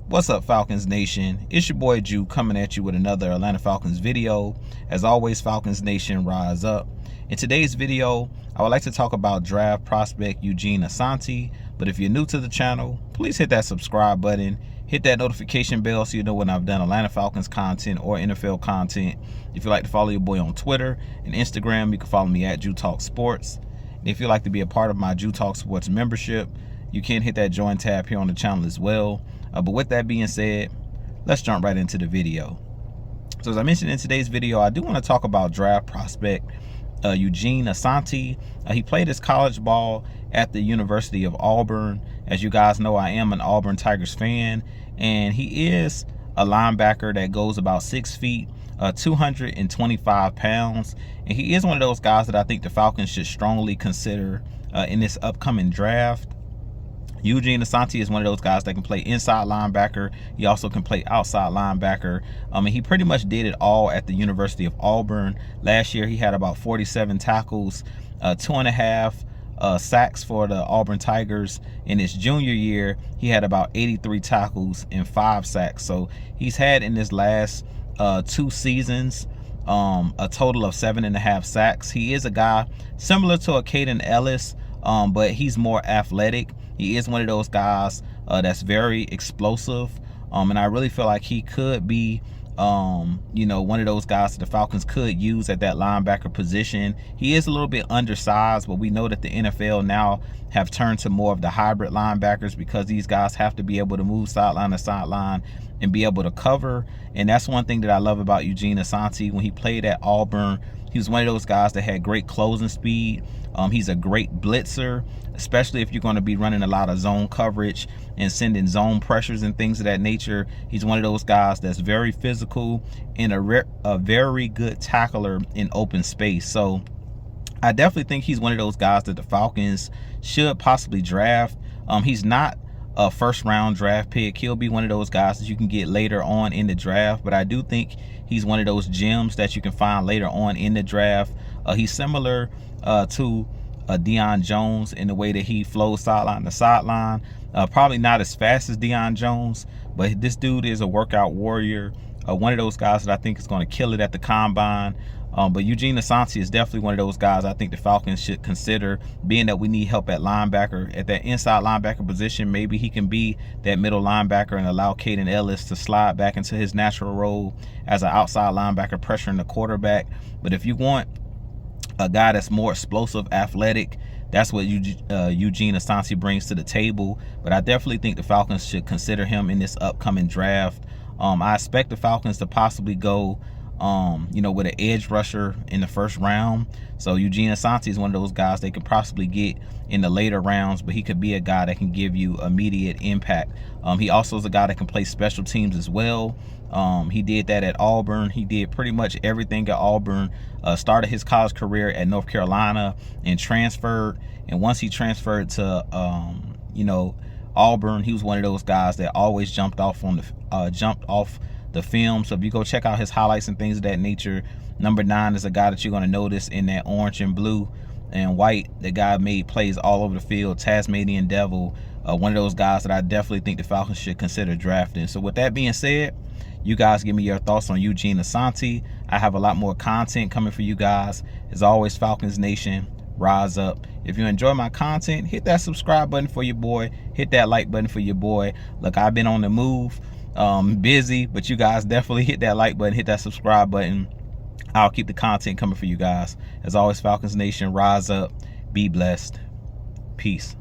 What's up, Falcons Nation? It's your boy Ju coming at you with another Atlanta Falcons video. As always, Falcons Nation, rise up. In today's video, I would like to talk about draft prospect Eugene Asante. But if you're new to the channel, please hit that subscribe button. Hit that notification bell so you know when I've done Atlanta Falcons content or NFL content. If you'd like to follow your boy on Twitter and Instagram, you can follow me at Ju Talk Sports. And if you'd like to be a part of my Ju Talk Sports membership, you can hit that join tab here on the channel as well. But with that being said, let's jump right into the video. So as I mentioned in today's video, I do want to talk about draft prospect Eugene Asante. He played his college ball at the University of Auburn. As you guys know, I am an Auburn Tigers fan, and he is a linebacker that goes about 6 feet, 225 pounds, and he is one of those guys that I think the Falcons should strongly consider in this upcoming draft. Eugene Asante is one of those guys that can play inside linebacker. He also can play outside linebacker. And he pretty much did it all at the University of Auburn. Last year, he had about 47 tackles, 2.5 sacks for the Auburn Tigers. In his junior year, he had about 83 tackles and 5 sacks. So he's had in his last 2 seasons a total of 7.5 sacks. He is a guy similar to a Caden Ellis, but he's more athletic. He is one of those guys that's very explosive, and I really feel like he could be, one of those guys that the Falcons could use at that linebacker position. He is a little bit undersized, but we know that the NFL now have turned to more of the hybrid linebackers because these guys have to be able to move sideline to sideline and be able to cover. And that's one thing that I love about Eugene Asante. When he played at Auburn, he was one of those guys that had great closing speed. He's a great blitzer, especially if you're going to be running a lot of zone coverage and sending zone pressures and things of that nature. He's one of those guys that's very physical and a very good tackler in open space. So I definitely think he's one of those guys that the Falcons should possibly draft. He's not a first-round draft pick. He'll be one of those guys that you can get later on in the draft, but I do think he's one of those gems that you can find later on in the draft. He's similar to Deion Jones in the way that he flows sideline to sideline. Probably not as fast as Deion Jones, but this dude is a workout warrior. One of those guys that I think is going to kill it at the combine. But Eugene Asante is definitely one of those guys I think the Falcons should consider, being that we need help at linebacker. At that inside linebacker position, maybe he can be that middle linebacker and allow Caden Ellis to slide back into his natural role as an outside linebacker pressuring the quarterback. But if you want a guy that's more explosive, athletic, that's what Eugene Asante brings to the table. But I definitely think the Falcons should consider him in this upcoming draft. I expect the Falcons to possibly go with an edge rusher in the first round. So Eugene Asante is one of those guys they could possibly get in the later rounds, but he could be a guy that can give you immediate impact. He also is a guy that can play special teams as well. He did that at Auburn. He did pretty much everything at Auburn. Started his college career at North Carolina and transferred. And once he transferred to Auburn, he was one of those guys that always jumped off the film. So if you go check out his highlights and things of that nature, number 9 is a guy that you're going to notice in that orange and blue and white. The guy made plays all over the field. Tasmanian Devil, one of those guys that I definitely think the Falcons should consider drafting. So with that being said, you guys give me your thoughts on Eugene Asante. I have a lot more content coming for you guys. As always, Falcons Nation, rise up. If you enjoy my content, hit that subscribe button for your boy. Hit that like button for your boy. Look, I've been on the move, busy, but you guys definitely hit that like button, hit that subscribe button. I'll keep the content coming for you guys. As always, Falcons Nation, rise up, be blessed, peace.